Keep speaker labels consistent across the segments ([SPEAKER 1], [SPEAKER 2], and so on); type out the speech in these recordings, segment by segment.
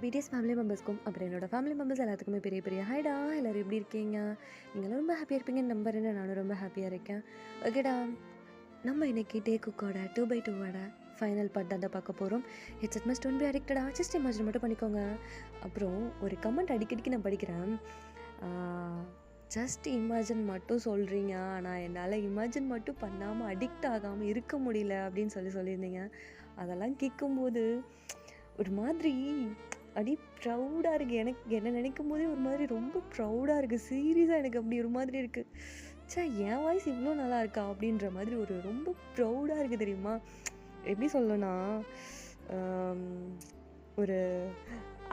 [SPEAKER 1] BDS family மெம்பர்ஸ்க்கும் அப்புறம் என்னோட family members எல்லாத்துக்குமே பெரிய பெரிய ஹைடா. எல்லோரும் எப்படி இருக்கீங்க? நீங்களும் ரொம்ப ஹாப்பியாக இருப்பீங்கன்னு நம்புறேன்னு நானும் ரொம்ப ஹாப்பியாக இருக்கேன். ஓகேடா, நம்ம இன்னைக்கு டே குக்கோட 2/2 ஃபைனல் பார்ட் தான் பார்க்க போகிறோம். இட்ஸ் மஸ்ட் டோன்ட் பி அடிக்டடா, ஜஸ்ட் இமேஜின் மட்டும் பண்ணிக்கோங்க. அப்புறம் ஒரு கமெண்ட் அடிக்கடிக்கு நான் படிக்கிறேன், ஜஸ்ட் இமேஜின் மட்டும் சொல்கிறீங்க, ஆனால் என்னால் இமேஜின் மட்டும் பண்ணாமல் அடிக்ட் ஆகாமல் இருக்க முடியல அப்படின்னு சொல்லியிருந்தீங்க. அதெல்லாம் கேட்கும்போது ஒரு மாதிரி அப்படி ப்ரௌடாக இருக்குது. எனக்கு என்ன நினைக்கும் போதே ஒரு மாதிரி ரொம்ப ப்ரௌடாக இருக்குது. சீரியஸாக எனக்கு அப்படி ஒரு மாதிரி இருக்குது. என் வாய்ஸ் இவ்வளோ நல்லா இருக்கா அப்படின்ற மாதிரி ஒரு ரொம்ப ப்ரௌடாக இருக்குது தெரியுமா. எப்படி சொல்லணும்னா, ஒரு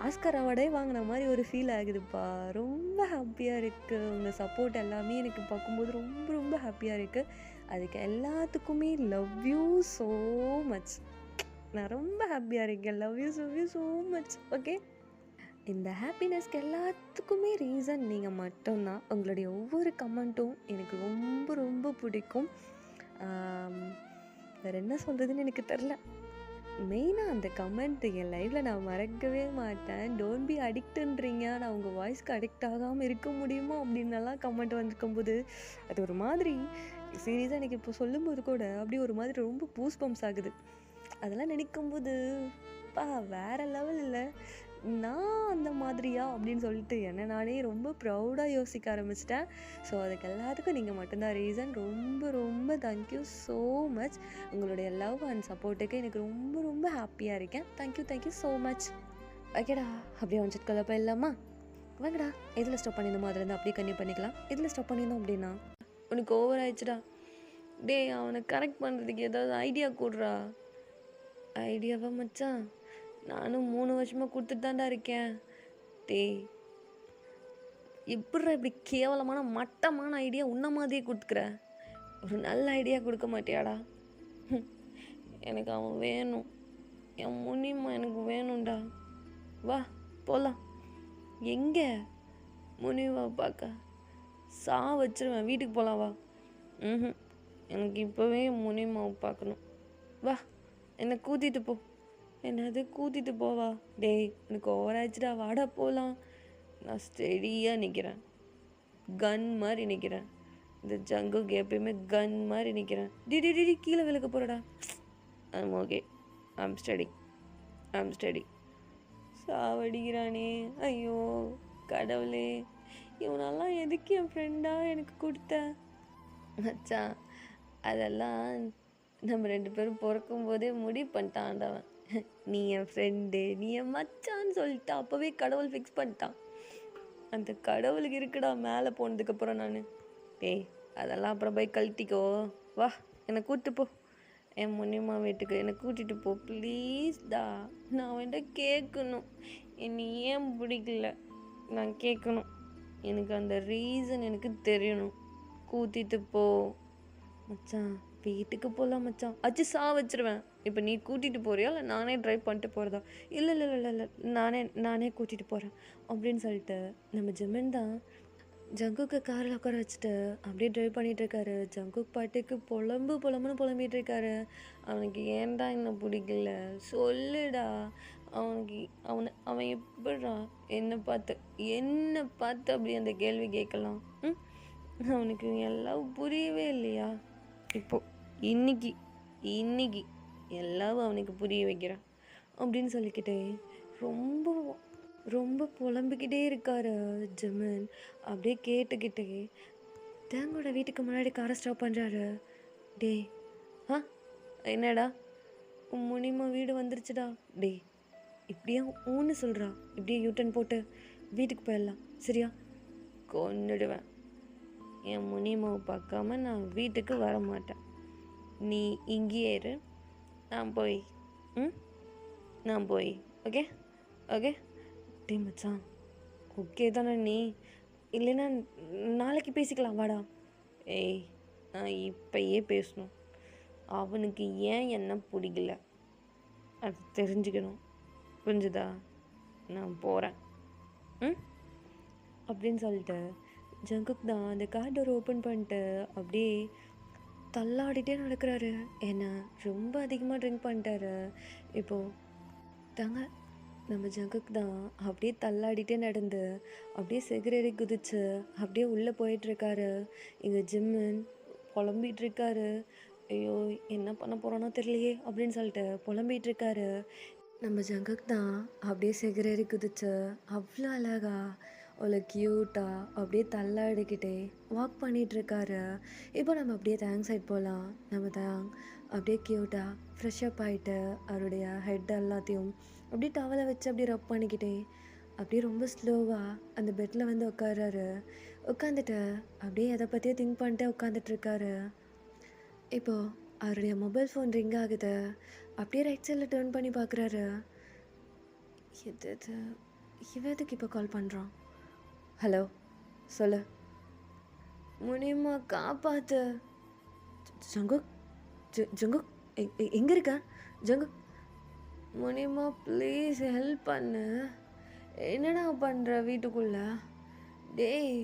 [SPEAKER 1] ஆஸ்கர் அவார்டே வாங்கின மாதிரி ஒரு ஃபீல் ஆகுதுப்பா. ரொம்ப ஹாப்பியாக இருக்குது. உங்கள் சப்போர்ட் எல்லாமே எனக்கு பார்க்கும்போது ரொம்ப ரொம்ப ஹாப்பியாக இருக்குது. அதுக்கு எல்லாத்துக்குமே லவ் யூ ஸோ மச். நான் ரொம்ப ஹாப்பியாக இருக்கேன். Love you so much. Okay, இந்த ஹாப்பினஸ்க்கு எல்லாத்துக்குமே ரீசன் நீங்கள் மட்டும்தான். உங்களுடைய ஒவ்வொரு கமெண்ட்டும் எனக்கு ரொம்ப ரொம்ப பிடிக்கும். வேறு என்ன சொல்கிறதுன்னு எனக்கு தெரில. மெயினாக அந்த கமெண்ட் என் லைஃப்பில் நான் மறக்கவே மாட்டேன். டோன்ட் பி அடிக்ட்டுன்றீங்க, நான் உங்கள் வாய்ஸ்க்கு அடிக்ட் ஆகாமல் இருக்க முடியுமோ அப்படின்னலாம் கமெண்ட் வந்துருக்கும்போது அது ஒரு மாதிரி சீரியஸாக எனக்கு இப்போ சொல்லும்போது கூட அப்படியே ஒரு மாதிரி ரொம்ப பூஸ் பம்ப்ஸ் ஆகுது. அதெல்லாம் நினைக்கும்போது வேறு லெவல் இல்லை. நான் அந்த மாதிரியா அப்படின்னு சொல்லிட்டு என்ன நானே ரொம்ப ப்ரௌடாக யோசிக்க ஆரம்பிச்சிட்டேன். ஸோ அதுக்கு எல்லாத்துக்கும் நீங்கள் மட்டும்தான் ரீசன். ரொம்ப ரொம்ப தேங்க்யூ ஸோ மச். உங்களுடைய லவ் அண்ட் சப்போர்ட்டுக்கு எனக்கு ரொம்ப ரொம்ப ஹாப்பியாக இருக்கேன். Thank you so much. ஓகேடா, அப்படியே வந்துட்டு போயிடலாமா? வாங்கடா, எதில் ஸ்டாப் பண்ணியிருந்தோமோ அதுலேருந்து அப்படியே கன்னியூ பண்ணிக்கலாம். எதில் ஸ்டாப் பண்ணியிருந்தோம் அப்படின்னா, உனக்கு ஓவர் ஆயிடுச்சுடா. டே, அவனை கரெக்ட் பண்ணுறதுக்கு ஏதாவது ஐடியா கூடுறா. ஐடியாவா மச்சான்? நானும் 3 வருஷமாக கொடுத்துட்டு தான்டா இருக்கேன். டேய், எப்படிடா இப்படி கேவலமான மட்டமான ஐடியா உன்ன மாதிரியே கொடுத்துக்கிற? ஒரு நல்ல ஐடியா கொடுக்க மாட்டியாடா? எனக்கு அவன் வேணும். என் முனிமா எனக்கு வேணும்டா. வா போகலாம். எங்கே? முனிவா பார்க்க சா வச்சிருவேன். வீட்டுக்கு போகலாம் வா. எனக்கு இப்போவே முனிமாவை பார்க்கணும். வா, என்னை கூட்டிகிட்டு போ. என்னது கூட்டிகிட்டு போவா? டேய், எனக்கு ஓவராச்சுடா. வாடா போகலாம். நான் ஸ்டெடியாக நிற்கிறேன், கன் மாதிரி நிற்கிறேன். இந்த ஜங்குக்கு எப்பயுமே கன் மாதிரி நிற்கிறேன். டி கீழே விழுக்க போகிறடா. I'm okay, I'm steady. சாவடிக்கிறானே. ஐயோ கடவுளே, இவனெல்லாம் எதுக்கு என் ஃப்ரெண்டாக எனக்கு கொடுத்த? மச்சான், அதெல்லாம் நம்ம 2 பேரும் பிறக்கும் போதே முடிவு பண்ணிட்டான்டவன். நீ என் ஃப்ரெண்டு, நீ என் மச்சான்னு சொல்லிட்டா. அப்போவே கடவுள் ஃபிக்ஸ் பண்ணிட்டான். அந்த கடவுளுக்கு இருக்குடா மேலே போனதுக்கப்புறம் நான். டேய், அதெல்லாம் அப்புறம் போய் கழட்டிக்கோ. வா, என்னை கூப்பிட்டு போ. என் முனிமா வீட்டுக்கு என்னை கூட்டிகிட்டு போ ப்ளீஸ்டா. நான் அவன்கிட்ட கேட்கணும், என்னை ஏன் பிடிக்கல நான் கேட்கணும். எனக்கு அந்த ரீசன் எனக்கு தெரியணும். கூட்டிகிட்டு போ மச்சான். வீட்டுக்கு போகலாம் மச்சான். சா வச்சிருவேன். இப்போ நீ கூட்டிகிட்டு போறியா இல்லை நானே ட்ரைவ் பண்ணிட்டு போகிறதா? இல்லை நானே கூட்டிகிட்டு போகிறேன் அப்படின்னு சொல்லிட்டு நம்ம ஜிமின் தான் ஜங்குக்கு காரில் உட்கார வச்சுட்டு அப்படியே ட்ரைவ் பண்ணிகிட்ருக்காரு. ஜங்குக்கு பாட்டுக்கு புலம்புன்னு புலம்பிகிட்ருக்காரு. அவனுக்கு ஏன்டா என்ன பிடிக்கல சொல்லுடா. அவன் எப்படிடா என்னை பார்த்து அப்படி அந்த கேள்வி கேட்கலாம்? அவனுக்கு எல்லாம் புரியவே இல்லையா? இப்போது இன்னைக்கு எல்லாம் அவனுக்கு புரிய வைக்கிறான் அப்படின்னு சொல்லிக்கிட்டே ரொம்ப ரொம்ப புலம்பிக்கிட்டே இருக்காரு ஜிமின். அப்படியே கேட்டுக்கிட்டே தேங்கோட வீட்டுக்கு முன்னாடி காரை ஸ்டாப் பண்ணுறாரு. டே, என்னடா உன் முனிமா வீடு வந்துருச்சுடா. டே, இப்படியா ஊன்னு சொல்கிறா? இப்படியே யூட்டன் போட்டு வீட்டுக்கு போயிடலாம் சரியா? கொன்னுடுவேன். என் முனிமாவை பார்க்காம நான் வீட்டுக்கு வர மாட்டேன். நீ இங்கேயே இரு, நான் போய் ஓகே. டே மச்சான், ஓகே தானே நீ? இல்லைன்னா நாளைக்கு பேசிக்கலாம் வாடா. ஏய், நான் இப்பயே பேசணும். அவனுக்கு ஏன் என்ன பிடிக்கல அது தெரிஞ்சுக்கணும், புரிஞ்சுதா? நான் போகிறேன் அப்படின்னு சொல்லிட்டு ஜங்குக் தான் அந்த கார் டோர் ஓப்பன் பண்ணிட்டு அப்படியே தள்ளாடிட்டே நடக்கிறாரு. ஏன்னா ரொம்ப அதிகமாக ட்ரிங்க் பண்ணிட்டாரு. இப்போது தாங்க நம்ம ஜங்குக்கு தான் அப்படியே தள்ளாடிட்டே நடந்து அப்படியே சிகரெடி குதிச்சு அப்படியே உள்ளே போயிட்டுருக்காரு. எங்கள் ஜிம்மன் புலம்பிகிட்டு இருக்காரு. ஐயோ என்ன பண்ண போகிறோன்னா தெரியலையே அப்படின்னு சொல்லிட்டு புலம்பிகிட்டு இருக்காரு. நம்ம ஜங்குக்கு தான் அப்படியே சிகரெடி குதிச்சு அவ்வளோ அழகா அவ்வளோ க்யூட்டாக அப்படியே தள்ளாடிக்கிட்டே வாக் பண்ணிகிட்ருக்காரு. இப்போ நம்ம அப்படியே தேங்க் சைட் போகலாம். நம்ம தேங்க் அப்படியே க்யூட்டாக ஃப்ரெஷ்அப் ஆகிட்டு அவருடைய ஹெட் எல்லாத்தையும் அப்படியே டவலை வச்சு அப்படியே ரப் பண்ணிக்கிட்டே அப்படியே ரொம்ப ஸ்லோவாக அந்த பெட்டில் வந்து உட்காராரு. உட்காந்துட்டு அப்படியே எதை பற்றியே திங்க் பண்ணிட்டே உட்காந்துட்ருக்காரு. இப்போது அவருடைய மொபைல் ஃபோன் ரிங் ஆகுது. அப்படியே ரைட் சைடில் டர்ன் பண்ணி பார்க்குறாரு. எது இவன் எதுக்கு இப்போ கால் பண்ணுறான்? ஹலோ சொல்லு. முனியம்மா காப்பாற்று. ஜங்குக் ஜங்குக் எங்கே இருக்க ஜங்குக்? முனியம்மா ப்ளீஸ் ஹெல்ப் பண்ணு. என்னடா பண்ணுற வீட்டுக்குள்ளே? டேய்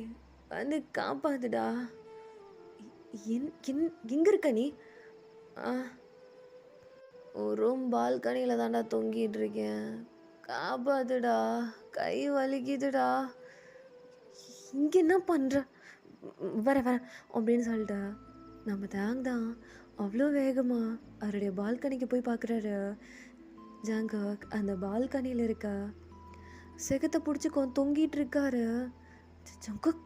[SPEAKER 1] வந்து காப்பாத்துடா. எங்கே இருக்க நீ? ஒரு ரூம் பால்கனியில் தான்டா தொங்கிட்டு இருக்கேன். காப்பாத்துடா, கை வலிக்குதுடா. இங்கே என்ன பண்ணுற? வர அப்படின்னு சொல்லிட்டு நம்ம தான் அவ்வளோ வேகமாக அவருடைய பால்கனிக்கு போய் பார்க்குறாரு. ஜங்குக் அந்த பால்கனியில் இருக்க செகத்தை பிடிச்சி தொங்கிட்டு இருக்காரு. ஜங்குக்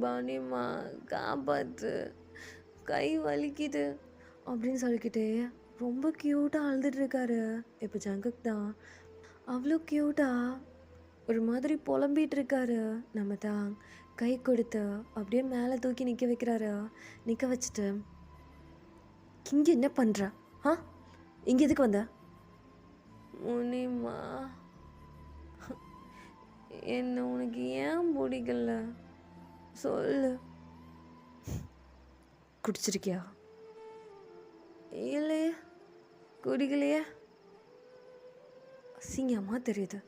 [SPEAKER 1] பானிமா காப்பாற்று, கை வலிக்குது அப்படின்னு சொல்லிக்கிட்டே ரொம்ப க்யூட்டாக அழுதுட்ருக்காரு. இப்போ ஜங்குக் தான் அவ்வளோ க்யூட்டாக ஒரு மாதிரி புலம்பிகிட்டு இருக்காரு. நம்ம தான் கை கொடுத்து அப்படியே மேலே தூக்கி நிற்க வைக்கிறாரு. நிற்க வச்சுட்டு இங்கே என்ன பண்ணுற? இங்கே எதுக்கு வந்த? முனிமா என்ன உனக்கு ஏன் பிடிக்கல சொல்லு. குடிச்சிருக்கியா? இல்லையே, குடிக்கலையே. அசிங்கமாக தெரியுது.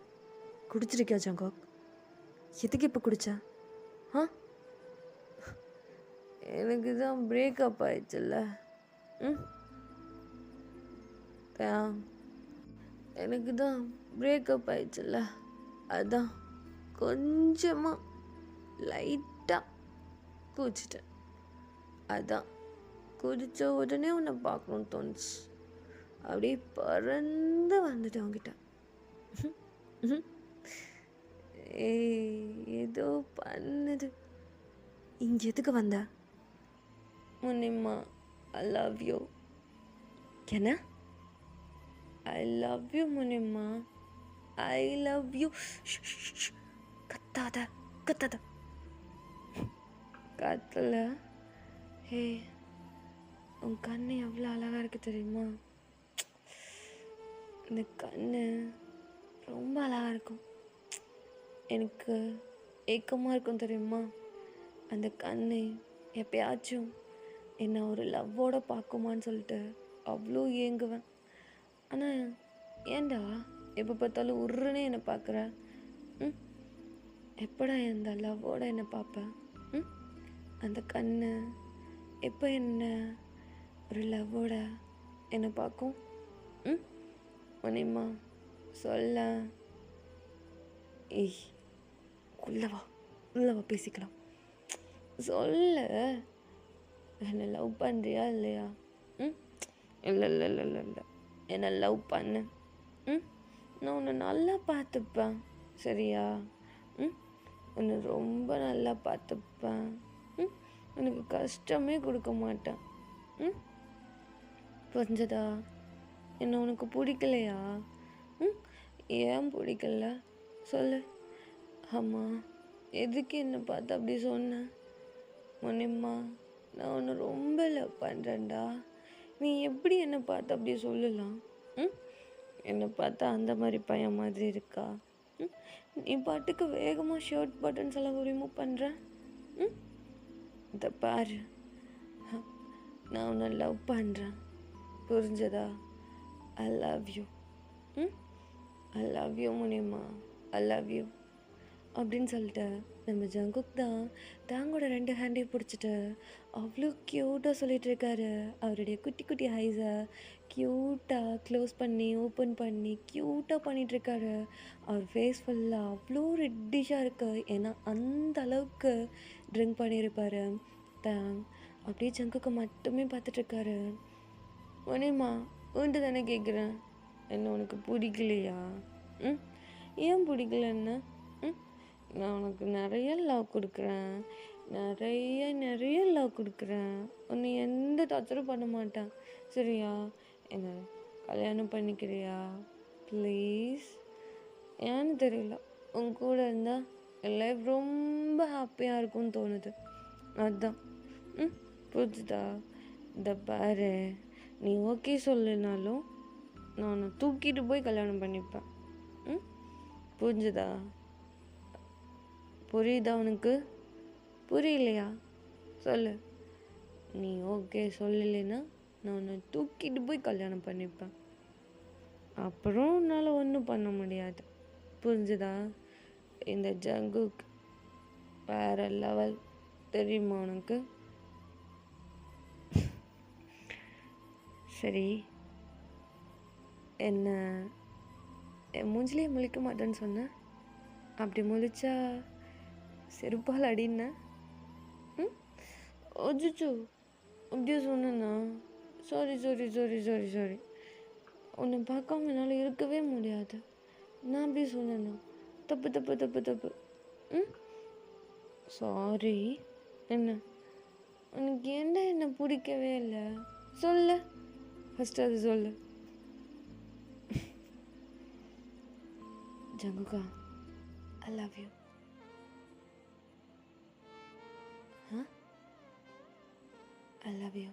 [SPEAKER 1] குடிச்சிருக்கியா ஜங்குக்? எதுக்கு இப்போ குடிச்ச? எனக்கு தான் பிரேக்கப் ஆயிடுச்சுல்ல. எனக்கு தான் பிரேக்கப் ஆயிடுச்சுல்ல, அதான் கொஞ்சமாக லைட்டாக குடிச்சிட்டேன். அதான் குடித்த உடனே உன்னை பார்க்கணுன்னு தோணுச்சு. அப்படியே பறந்து வந்துட்டு அவங்கிட்ட. ஏதோ பண்ணுது. இங்கே எதுக்கு வந்த? Munimma I love you. என்ன? I love you Munimma, I love you. கத்தாத கத்தாத. கத்தல. ஹே உன் கண்ணு எவ்வளோ அழகாக இருக்குது தெரியுமா? இந்த கண்ணு ரொம்ப அழகாக இருக்கும். எனக்கு ஏக்கமாக இருக்கும் தெரியுமா? அந்த கண்ணு எப்பயாச்சும் என்னை ஒரு லவ்வோடு பார்க்குமான்னு சொல்லிட்டு அவ்வளோ ஏங்குவேன். ஆனால் ஏண்டா எப்போ பார்த்தாலும் உருன்னே என்னை பார்க்குற? எப்படா இந்த லவ்வோட என்னை பார்ப்பேன்? அந்த கண்ணு எப்போ என்ன ஒரு லவ்வோட என்னை பார்க்கும்? முனிமா சொல்ல. ஏய் உள்ளவா பேசிக்கலாம். சொல்ல, என்னை லவ் பண்ணுறியா இல்லையா? இல்லை இல்லை இல்லை இல்லை இல்லை என்னை லவ் பண்ணு. நான் உன்னை நல்லா பார்த்துப்பேன் சரியா? உன்னை ரொம்ப நல்லா பார்த்துப்பேன். எனக்கு கஷ்டமே கொடுக்க மாட்டேன். புரிஞ்சதா? என்ன உனக்கு பிடிக்கலையா? ஏன் பிடிக்கல சொல்லு. ஆமாம், எதுக்கு என்னை பார்த்து அப்படி சொன்னேன்? முனிம்மா நான் உன்னை ரொம்ப லவ் பண்ணுறேன்டா. நீ எப்படி என்னை பார்த்து அப்படி சொல்லலாம்? என்னை பார்த்தா அந்த மாதிரி பையன் மாதிரி இருக்கா? நீ பாட்டுக்கு வேகமாக ஷர்ட் பட்டன்ஸ் எல்லாம் ரிமூவ் பண்ணுற. இதை பாரு, நான் உன்னை லவ் பண்ணுறேன் புரிஞ்சதா? I love you. I love you Munima, I love you. அப்படின்னு சொல்லிட்டு நம்ம ஜங்குக் தான் தாங்கோட 2 ஹேண்டையும் பிடிச்சிட்டு அவ்வளோ க்யூட்டாக சொல்லிட்டு இருக்காரு. அவருடைய குட்டி குட்டி ஐஸை க்யூட்டாக க்ளோஸ் பண்ணி ஓப்பன் பண்ணி க்யூட்டாக பண்ணிகிட்ருக்காரு. அவர் ஃபேஸ் ஃபுல்லாக அவ்வளோ ரெட்டிஷாக இருக்குது. ஏன்னா அந்த அளவுக்கு ட்ரிங்க் பண்ணியிருப்பார் தாங். அப்படியே ஜங்குக்கு மட்டுமே பார்த்துட்ருக்காரு. உடனேம்மா உன்ட்டு தானே கேட்குறேன், என்ன உனக்கு பிடிக்கலையா? ம் ஏன் பிடிக்கலன்னு? நான் உனக்கு நிறைய லவ் கொடுக்குறேன், நிறைய லவ் கொடுக்குறேன். உன்னை எந்த டார்ச்சரும் பண்ண மாட்டேன், சரியா? என்ன கல்யாணம் பண்ணிக்கிறியா ப்ளீஸ்? ஏன்னு தெரியல, உன் கூட இருந்தால் என் லைஃப் ரொம்ப ஹாப்பியாக இருக்கும்னு தோணுது, அதுதான். புரிஞ்சுதா? இந்த பாரு, நீ ஓகே சொல்லுனாலும் நான் உன்னை தூக்கிட்டு போய் கல்யாணம் பண்ணிப்பேன். புரிஞ்சுதா? புரியுதா உனக்கு? புரியலையா? சொல்லு. நீ ஓகே சொல்லலைன்னா நான் உன்னை தூக்கிட்டு போய் கல்யாணம் பண்ணிப்பேன். அப்புறம் உன்னால் ஒன்றும் பண்ண முடியாது, புரிஞ்சுதா? இந்த ஜங்குக் வேற லெவல், தெரியுமா உனக்கு? சரி, என்ன என் மூஞ்சிலே முழிக்க மாட்டேன்னு சொன்னேன். அப்படி முழிச்சா செருப்பால் அடின்னா? அச்சோ, அப்படியே சொன்னேண்ணா. சாரி. உன்னை பார்க்காம என்னால் இருக்கவே முடியாது. நான் அப்படியே சொன்னேண்ணா. தப்பு. சாரி. என்ன உனக்கு என்ன பிடிக்கவே இல்லை? சொல்லு ஃபஸ்ட்டு, அது சொல்லு. ஜங்குகா, I love you. I love you.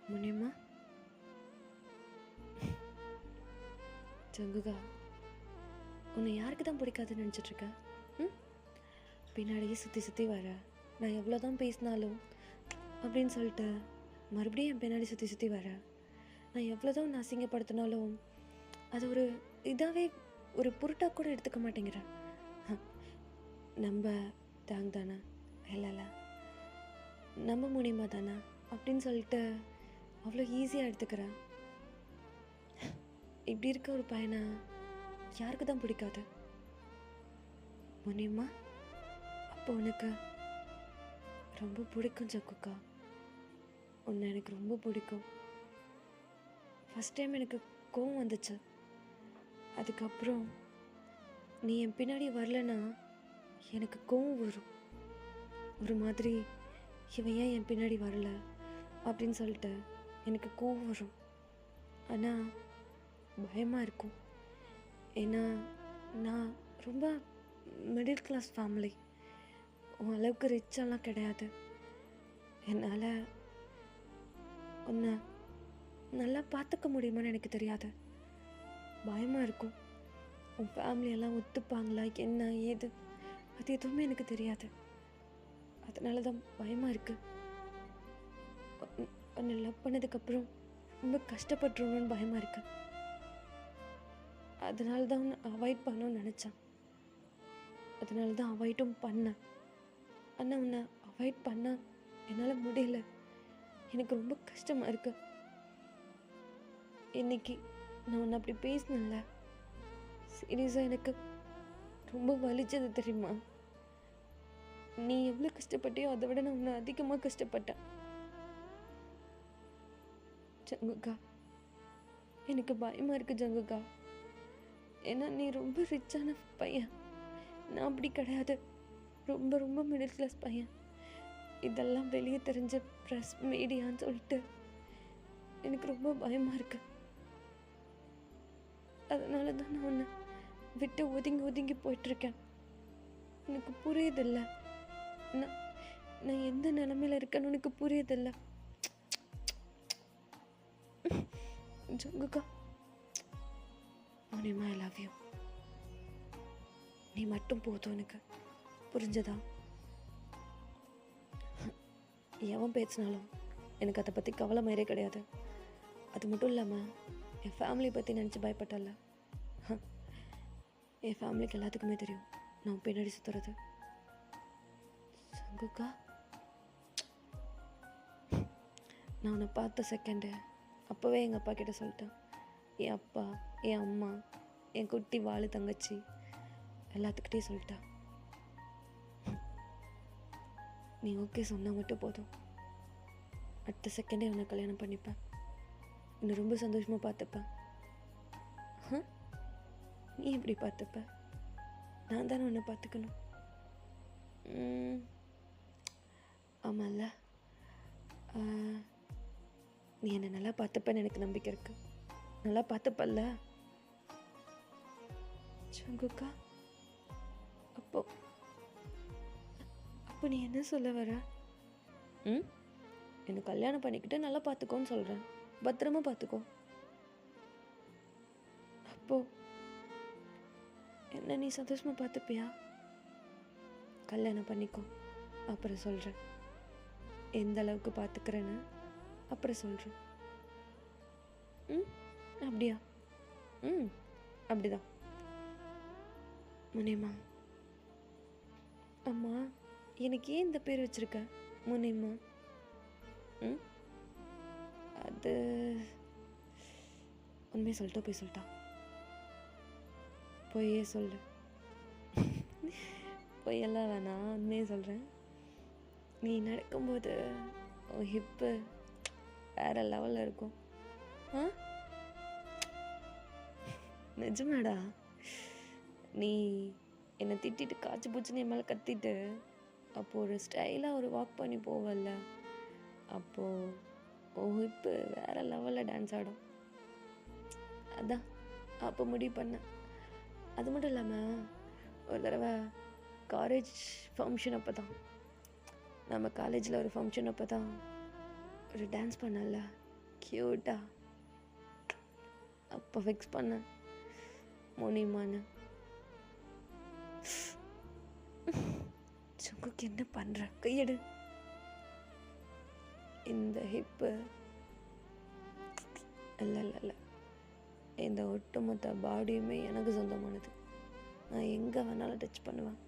[SPEAKER 1] Muniyamma, ஜங்குகா, உன்னை யாருக்கு தான் பிடிக்காதுன்னு நினச்சிட்ருக்க? பின்னாடியே சுற்றி வர, நான் எவ்வளோ தான் பேசினாலும் அப்படின்னு சொல்லிட்டு மறுபடியும் என் பின்னாடி சுற்றி வர, நான் எவ்வளோ தான் உன்னை அசிங்கப்படுத்தினாலும் அது ஒரு இதாகவே ஒரு பொருட்டாக கூட எடுத்துக்க மாட்டேங்கிறேன். நம்ம தாங் தானே, இல்லை நம்ம மூலியமாக தானே அப்படின்னு சொல்லிட்டு அவ்வளோ ஈஸியாக எடுத்துக்கிறேன். இப்படி இருக்க ஒரு பையனை யாருக்கு தான் பிடிக்காது? முனியம்மா, அப்போ உனக்கு ரொம்ப பிடிக்கும் ஜங்குக்கா. உன்னை எனக்கு ரொம்ப பிடிக்கும். ஃபஸ்ட் டைம் எனக்கு கோவம் வந்துச்சு. அதுக்கப்புறம் நீ என் பின்னாடி வரலன்னா எனக்கு கோவம் வரும். ஒரு மாதிரி இவன் ஏன் என் பின்னாடி வரல அப்படின்னு சொல்லிட்டு எனக்கு கோவம் வரும். ஆனால் பயமாக இருக்கும். ஏன்னா நான் ரொம்ப மிடில் கிளாஸ் ஃபேமிலி, உன் அளவுக்கு ரிச்செல்லாம் கிடையாது. என்னால் உன்னை நல்லா பார்த்துக்க முடியுமான்னு எனக்கு தெரியாது. பயமாக இருக்கும். உன் ஃபேமிலியெல்லாம் ஒத்துப்பாங்களா, என்ன ஏது, அது எதுவுமே எனக்கு தெரியாது. அதனால தான் பயமாக இருக்குது. உன்னை லவ் பண்ணதுக்கப்புறம் ரொம்ப கஷ்டப்பட்டுருணுன்னு பயமாக இருக்கு. அதனால தான் உன்னை அவாய்ட் பண்ணணும்னு நினச்சேன். அதனால தான் அவாய்டும் பண்ணேன். ஆனால் உன்னை அவாய்ட் பண்ண என்னால் முடியல. எனக்கு ரொம்ப கஷ்டமாக இருக்கு. இன்னைக்கு நான் உன்னை அப்படி பேசினேன்ல, சீரியஸாக எனக்கு ரொம்ப வலிச்சது தெரியுமா? நீ எவ்வளோ கஷ்டப்பட்டியோ அதை விட நான் உன்னை அதிகமாக கஷ்டப்பட்டேன் ஜங்குக்கா. எனக்கு பயமாக இருக்குது ஜங்குக்கா. ஏன்னா நீ ரொம்ப ரிச்சான பையன், நான் அப்படி கிடையாது. ரொம்ப ரொம்ப மிடில் கிளாஸ் பையன். இதெல்லாம் வெளியே தெரிஞ்ச ப்ரெஸ் மீடியான்னு சொல்லிட்டு எனக்கு ரொம்ப பயமாக இருக்கு. அதனால தான் நான் உன்னை விட்டு ஒதுங்கி போயிட்டுருக்கேன். எனக்கு புரியுதில்ல, நான் எந்த நிலைமையில இருக்கேன்னு உனக்கு புரியுதில்ல ஜங்குக்கா. Muniyamma, I love you. நீ மட்டும் போதும் எனக்கு, புரிஞ்சதா? எவன் பேசினாலும் எனக்கு அதை பற்றி கவலை மாதிரியே கிடையாது. அது மட்டும் இல்லாமல் என் ஃபேமிலி பற்றி நினச்சி பயப்பட்டல, என் ஃபேமிலிக்கு எல்லாத்துக்குமே தெரியும் நான் பின்னாடி சுற்றுறது. சங்குக்கா, நான் உன்னை பார்த்த செகண்டு அப்போவே எங்கள் அப்பா கிட்ட சொல்லிட்டேன். என் அப்பா, என் அம்மா, என் குட்டி வாழு தங்கச்சி எல்லாத்துக்கிட்டே சொல்லிட்டேன். நீ ஓகே சொன்னால் மட்டும் போதும், அடுத்த செகண்டே உன்னை கல்யாணம் பண்ணிப்பேன். இன்னும் ரொம்ப சந்தோஷமாக பார்த்துப்பேன். நீ எப்படி பார்த்துப்ப? நான் தானே உன்னை பார்த்துக்கணும். ஆமாம்ல, நீ என்னை நல்லா பார்த்துப்பேன்னு எனக்கு நம்பிக்கை இருக்கு. நல்லா பார்த்துப்பல்ல சங்குக்கா? அப்போ நீ என்ன சொல்ல வர? என்னை கல்யாணம் பண்ணிக்கிட்டு நல்லா பார்த்துக்கோன்னு சொல்கிறேன். பத்திரமா பார்த்துக்கோ. அப்போ என்ன நீ சந்தோஷமாக பார்த்துப்பியா? கல்யாணம் பண்ணிக்கோ, அப்புறம் சொல்கிறேன் எந்த அளவுக்கு பார்த்துக்கிறேன்னு. அப்புறம் சொல்கிறேன். அப்படியா? அப்படிதான். முனிமா. அம்மா, எனக்கு ஏன் இந்த பேர் வச்சுருக்க முனிமா? அது உண்மையை சொல்லிட்டா போய் சொல்லிட்டா? பொய்யே சொல்லு. பொய்யெல்லாம் வேணாம், உண்மையே சொல்கிறேன். நீ நடக்கும்போது உன் ஹிப்பு வேற லெவலில் இருக்கும். நிஜமாடா? நீ என்னை திட்டிட்டு காய்ச்சி பூச்சின்னு என் மேலே கத்திட்டு அப்போது ஒரு ஸ்டைலாக ஒரு வாக் பண்ணி போவல்ல, அப்போது உன் ஹிப்பு வேற லெவலில் டான்ஸ் ஆடும். அதான் அப்போ முடிவு பண்ணேன். அது மட்டும் இல்லாமல் ஒரு தடவை காலேஜ் ஃபங்க்ஷன் அப்போ தான், நம்ம காலேஜில் ஒரு ஃபங்க்ஷன் அப்போ தான் ஒரு டான்ஸ் பண்ணல க்யூட்டா, அப்போ ஃபிக்ஸ் பண்ணேன் முனிமான்னு. சங்குக்கு என்ன பண்ணுற? கையெடு. இந்த ஹிப்பு இல்லை இல்லை இல்லை, இந்த ஒட்டுமொத்த பாடியுமே எனக்கு சொந்தமானது. நான் எங்கே வேணாலும் டச் பண்ணுவேன்.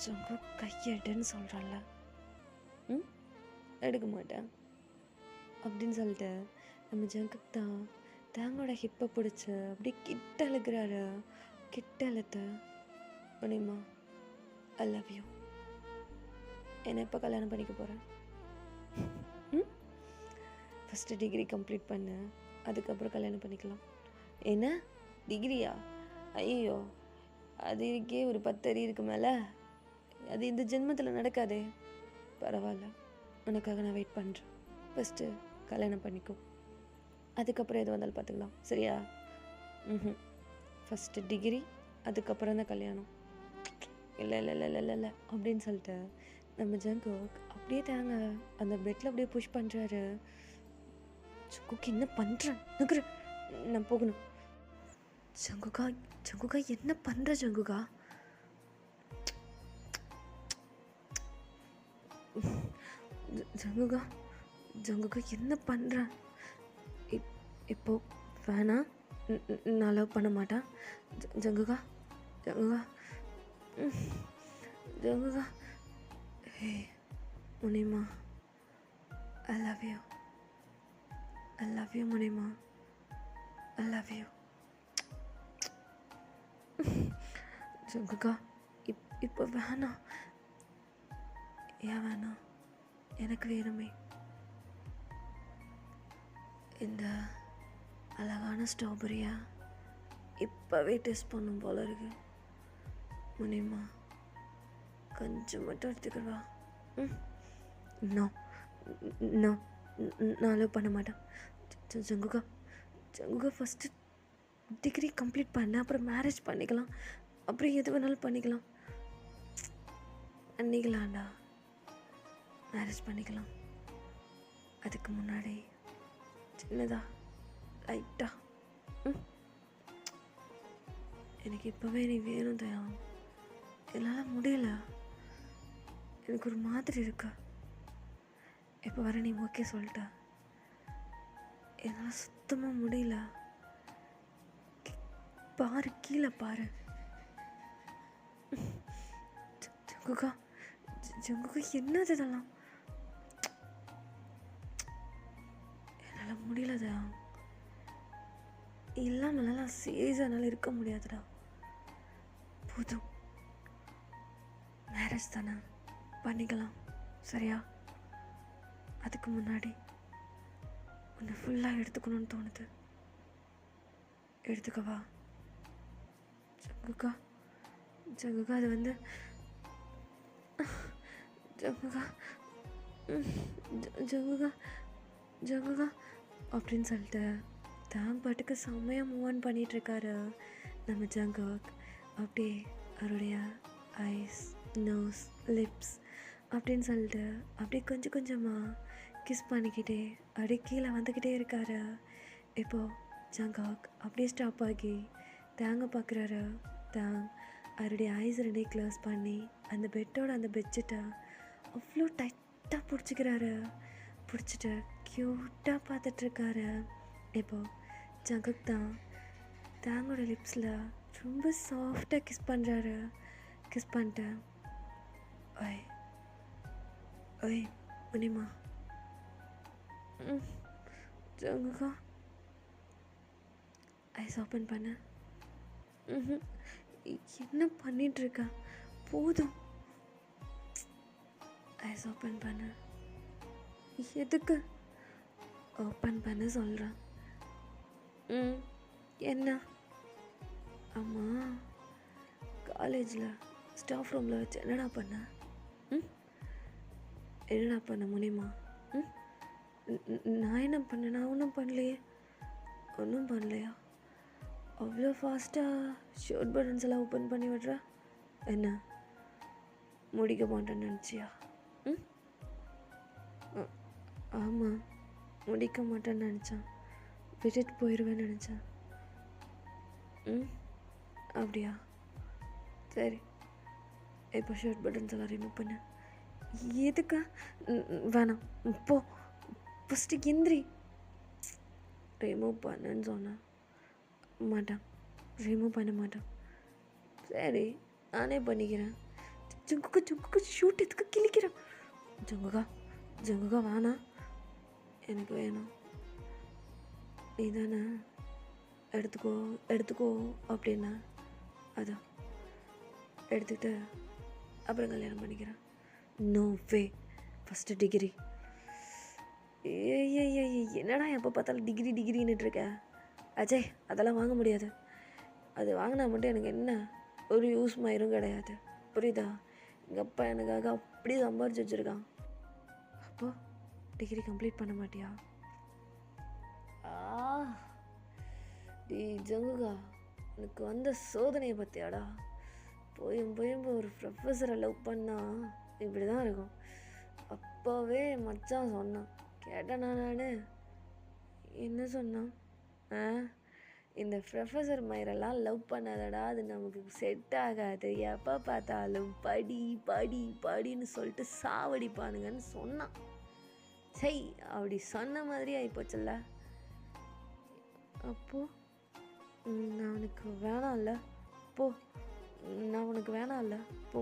[SPEAKER 1] சங்கு கையெடுன்னு சொல்கிறல்ல, எடுக்க மாட்டேன் அப்படின்னு சொல்லிட்டு நம்ம ஜங்குக்கு தான் தேங்கோட ஹிப்பை பிடிச்சி அப்படியே கிட்ட அழுகிறாரு. கிட்ட அழுத்த முனிமா, ஐ லவ் யூ. என்னை எப்போ கல்யாணம் பண்ணிக்க போகிறேன்? ஃபஸ்ட்டு டிகிரி கம்ப்ளீட் பண்ண, அதுக்கப்புறம் கல்யாணம் பண்ணிக்கலாம். என்ன டிகிரியா? ஐயோ, அது இருக்கே ஒரு 10 அடி இருக்கு மேலே. அது இந்த ஜென்மத்தில் நடக்காதே. பரவாயில்ல, உனக்காக நான் வெயிட் பண்ணுறேன். ஃபஸ்ட்டு கல்யாணம் பண்ணிக்கோ, அதுக்கப்புறம் எது வந்தாலும் பார்த்துக்கலாம், சரியா? ஃபஸ்ட்டு டிகிரி, அதுக்கப்புறம் தான் கல்யாணம். இல்லை இல்லை இல்லை இல்லை இல்லை அப்படின்னு சொல்லிட்டு நம்ம ஜங்கு அப்படியே தாங்க அந்த பெட்டில் அப்படியே புஷ் பண்ணுறாரு. ஜங்குக்கு என்ன பண்ணுறேன்? நகுரு, நான் போகணும். ஜங்குகா, ஜங்குகா என்ன பண்ணுற? ஜங்குகா, ஜங்குகா, ஜங்குகா என்ன பண்ணுற? இப்போ வேணாம், நான் லவ் பண்ண மாட்டேன். ஜங்குகா, ஜங்குகா, ஜங்குகா. ஹே Munima, I love you. I love you, Munima. I love you. ஜங்குகா, இப்போ வேணாம். ஏன் வேணாம்? எனக்கு வேணுமே. இந்த அழகான ஸ்ட்ராபெரியா இப்போவே டேஸ்ட் பண்ணும் போல இருக்கு. முனிமா, கொஞ்சம் மட்டும் எடுத்துக்கிடுவா. நோ நோ, நான் லவ் பண்ண மாட்டேன். ஜங்குகா, ஜங்குகா, ஃபஸ்ட்டு டிகிரி கம்ப்ளீட் பண்ண, அப்புறம் மேரேஜ் பண்ணிக்கலாம், அப்புறம் எது வேணாலும் பண்ணிக்கலாம்டா. மேரேஜ் பண்ணிக்கலாம். அதுக்கு முன்னாடி சின்னதா லைட்டா எனக்கு இப்போவே நீ வேணும் தயா. என்னால் முடியல, எனக்கு ஒரு மாதிரி இருக்கா. இப்போ வர நீ ஓகே சொல்லிட்ட, என்னால் சுத்தமாக முடியல. பாரு, கீழே பாரு. ஜங்குகா, ஜங்குகா, என்னது இதெல்லாம்? என்னால் முடியலதா. இல்லாமலாம் சீரியஸாக இருக்க முடியாதுடா. போதும், மேரேஜ் தானே, பண்ணிக்கலாம், சரியா? அதுக்கு முன்னாடி உன்னை ஃபுல்லாக எடுத்துக்கணும்னு தோணுது. எடுத்துக்கவா? ஜங்குகா, ஜங்குகா, அது வந்து ஜங்குகா, ஜங்குகா, ஜங்குகா அப்படின்னு சொல்லிட்டு தான் பாட்டுக்கு செம்மையாக மூவ் ஆன் பண்ணிகிட்ருக்காரு நம்ம ஜங்குக். அப்படியே அவருடைய ஐஸ், நோஸ், லிப்ஸ் அப்படின்னு சொல்லிட்டு அப்படியே கொஞ்சம் கொஞ்சமாக கிஸ் பண்ணிக்கிட்டே அப்படியே கீழே வந்துக்கிட்டே இருக்காரு. இப்போது ஜங்குக் அப்படியே ஸ்டாப் ஆகி தேங்க பார்க்குறாரு. தேங் அவருடைய ஐஸ் ரெண்டையும் க்ளோஸ் பண்ணி அந்த பெட்டோட அந்த பெட்ஷீட்டை அவ்வளோ டைட்டாக பிடிச்சிக்கிறாரு. பிடிச்சிட்டு க்யூட்டாக பார்த்துட்ருக்காரு. இப்போது ஜங்குக் தான் தேங்கோட லிப்ஸில் ரொம்ப சாஃப்டாக கிஸ் பண்ணுறாரு. கிஸ் பண்ணிட்டு ஒய் ஒய் முனிமா, ஜங்குகா ஐஸ் ஓப்பன் பண்ண. என்ன பண்ணிகிட்ருக்க? போதும், ஐஸ் ஓப்பன் பண்ண. எதுக்கு ஓப்பன் பண்ண சொல்கிறேன்? என்ன? ஆமாம், காலேஜில் ஸ்டாஃப் ரூமில் வச்சு என்னடா பண்ண? என்னடா பண்ண முனிமா? நான் என்ன பண்ணேன்? நான் ஒன்றும் பண்ணலையே. ஒன்றும் பண்ணலையா? அவ்வளோ ஃபாஸ்ட்டாக ஷர்ட் பட்டன்ஸ் எல்லாம் ஓப்பன் பண்ணி விட்ற. என்ன முடிக்க மாட்டேன்னு நினச்சியா? ஆமாம், முடிக்க மாட்டேன்னு நினச்சேன். விட்டுட்டு போயிடுவேன்னு நினச்சேன். அப்படியா? சரி, இப்போ ஷர்ட் பட்டன்ஸ் எல்லாம் ரிமூவ் பண்ண. எதுக்கா? வேணாம், போ, ஃபஸ்ட்டு எந்திரி. ரிமூவ் பண்ணுன்னு சொன்னேன். மாட்டேன், ரிமூவ் பண்ண மாட்டேன். சரி, நானே பண்ணிக்கிறேன். ஜங்குகா, ஜங்குகா, ஷூட் எதுக்கு கிழிக்கிறேன்? ஜங்குகா, ஜங்குகா, வேணாம், எனக்கு வேணும். நீ தானே எடுத்துக்கோ எடுத்துக்கோ அப்படின்னா அதான் எடுத்துக்கிட்டு அப்புறம் கல்யாணம் பண்ணிக்கிறேன். No way, first degree. என்னடா எப்போ பார்த்தாலும் டிகிரி டிகிரின்னுட்டு இருக்க? அஜய், அதெல்லாம் வாங்க முடியாது. அது வாங்கினா மட்டும் எனக்கு என்ன ஒரு யூஸ் மயிரும் கிடையாது, புரியுதா? எங்கள் அப்பா எனக்காக அப்படி சம்பாரிச்சு வச்சுருக்கான். அப்போ டிகிரி கம்ப்ளீட் பண்ண மாட்டியா? டி ஜங்குகா, எனக்கு வந்த சோதனையை பற்றியாடா? போயும் போயும் ஒரு ப்ரொஃபஸரை லவ் பண்ணால் இப்படி தான் இருக்கும். அப்போவே மச்சான் சொன்னான், கேட்டேனா நான்? என்ன சொன்னான்? இந்த ப்ரொஃபஸர் மயிரெல்லாம் லவ் பண்ணாதடா, அது நமக்கு செட் ஆகாது, எப்போ பார்த்தாலும் படி படி படின்னு சொல்லிட்டு சாவடிப்பானுங்கன்னு சொன்னான். சரி, அப்படி சொன்ன மாதிரி ஆகிப்போச்சுல்ல. அப்போது நான் உனக்கு வேணாம்ல, போ. நான் உனக்கு வேணாம்ல, போ.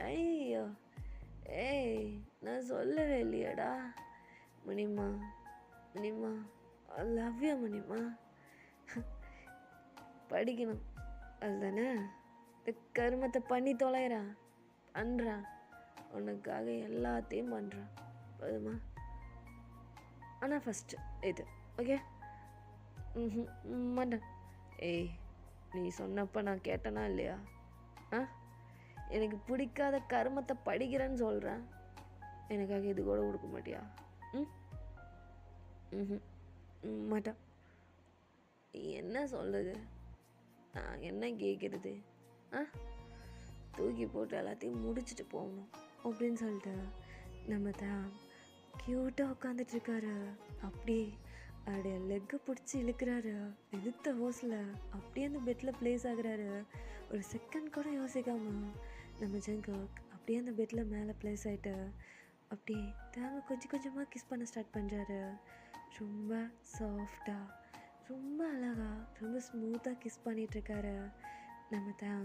[SPEAKER 1] ஐயோ, ஏய், நான் சொல்லவே இல்லையாடா முனிமா? முனிமா, ஐ லவ் யூ முனிமா. படிக்கணும் அதுதானே? இந்த கருமத்தை பண்ணி தொலைகிறான், பண்ணுறான், உனக்காக எல்லாத்தையும் பண்ணுறான், போதுமா? ஆனால் ஃபஸ்ட்டு இது ஓகே? மாட்டேன். ஏய், நீ சொன்னப்போ நான் கேட்டேனா இல்லையா? எனக்கு பிடிக்காத கருமத்தை படிக்கிறேன்னு சொல்கிறேன், எனக்காக இது கூட கொடுக்க மாட்டியா? மாட்டேன். என்ன சொல்லுது? நான் என்ன கேட்குறது? தூக்கி போட்டு எல்லாத்தையும் முடிச்சுட்டு போகணும் அப்படின்னு சொல்லிட்டு நம்ம தான் க்யூட்டாக உட்காந்துட்ருக்காரு. அப்படியே அவருடைய லெக்கை பிடிச்சி இழுக்கிறாரு. இழுத்த ஹோஸில் அப்படியே அந்த பெட்டில் ப்ளேஸ் ஆகுறாரு. ஒரு செகண்ட் கூட யோசிக்காம நம்ம ஜங்குக் அப்படியே அந்த பெட்டில் மேலே ப்ளேஸ் ஆகிட்டு அப்படியே தாங்க கொஞ்சம் கொஞ்சமாக கிஸ் பண்ண ஸ்டார்ட் பண்ணுறாரு. ரொம்ப சாஃப்டாக, ரொம்ப அழகா ரொம்ப ஸ்மூத்தாக கிஸ் பண்ணிகிட்ருக்காரு நம்ம தான்.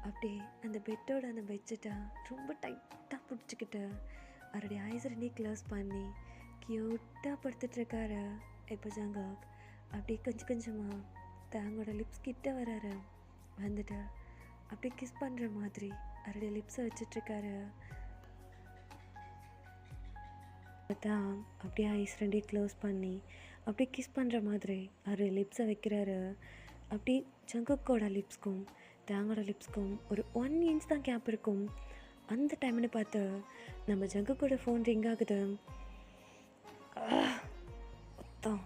[SPEAKER 1] அப்படியே அந்த பெட்டோட அந்த பெட்ஷீட்டை ரொம்ப டைட்டாக பிடிச்சிக்கிட்டு அவருடைய ஐஸ் ரெண்டையும் க்ளோஸ் பண்ணி க்யூட்டாக படுத்துட்ருக்காரு. இப்போ ஜங்காக் அப்படியே கொஞ்சம் கொஞ்சமாக தாங்கோட லிப்ஸ் கிட்ட வராரு. வந்துட்டு அப்படியே கிஸ் பண்ணுற மாதிரி அவருடைய லிப்ஸை வச்சிட்ருக்காரு. தான் அப்படியே ஐஸ் ரெண்டையும் க்ளோஸ் பண்ணி அப்படியே கிஸ் பண்ணுற மாதிரி அவருடைய லிப்ஸை வைக்கிறாரு. அப்படி ஜங்குக்கோட லிப்ஸ்க்கும் தாங்கோட லிப்ஸ்க்கும் ஒரு 1 இன்ச் தான் கேப் இருக்கும். அந்த டைம்னு பார்த்து நம்ம ஜங்குக்கோட ஃபோன் ரிங் ஆகுது. அதான்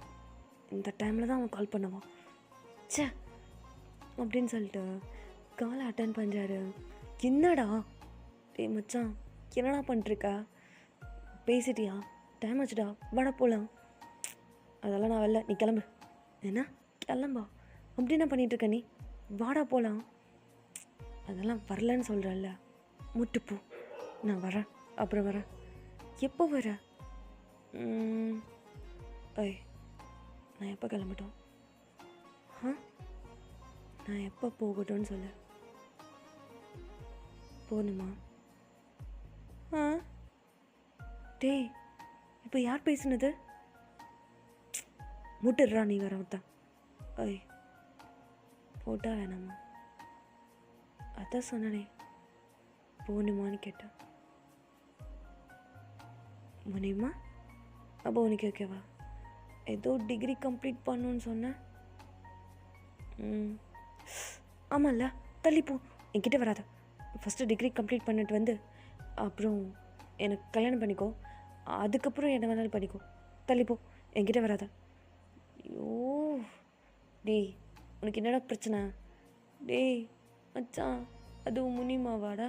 [SPEAKER 1] இந்த டைமில் தான் அவன் கால் பண்ணுவான் சே அப்படின்னு சொல்லிட்டு காலை அட்டன் பண்ணுறாரு. என்னடா டேய் மச்சான், என்னடா பண்ணிட்டுருக்கா? பேசிட்டியா? டைம் ஆச்சுடா, வாடா போகலாம். அதெல்லாம் நான் வரல, நீ கிளம்பு. என்ன கிளம்பா? அப்படி என்ன பண்ணிகிட்ருக்க நீ? வாடா போகலாம். அதெல்லாம் வரலன்னு சொல்கிறல்ல, முட்டுப்போ. நான் வரேன், அப்புறம் வரேன். எப்போ வர? ஐய், நான் எப்போ கிளம்பட்டும்? நான் எப்போ போகட்டும்னு சொல்லு. போகணுமா? டேய், இப்போ யார் பேசுனது? முட்டுடுறா நீ வர ஒருத்தன். ஐய், போட்டா வேணாமா? அதான் சொன்னனே போகணுமான்னு கேட்டேன். முடியுமா? அப்போ உனக்கு ஓகேவா? ஏதோ டிகிரி கம்ப்ளீட் பண்ணணுன்னு சொன்னேன். ஆமாம்ல, தள்ளிப்போ, என்கிட்ட வராத. ஃபஸ்ட்டு டிகிரி கம்ப்ளீட் பண்ணிட்டு வந்து அப்புறம் எனக்கு கல்யாணம் பண்ணிக்கோ, அதுக்கப்புறம் என்ன வேணாலும் பண்ணிக்கோ. தள்ளிப்போ, என்கிட்ட வராத. ஐயோ டேய், உனக்கு என்னடா பிரச்சனை? டேய் மச்சான், அதுவும் முனிமாவாடா?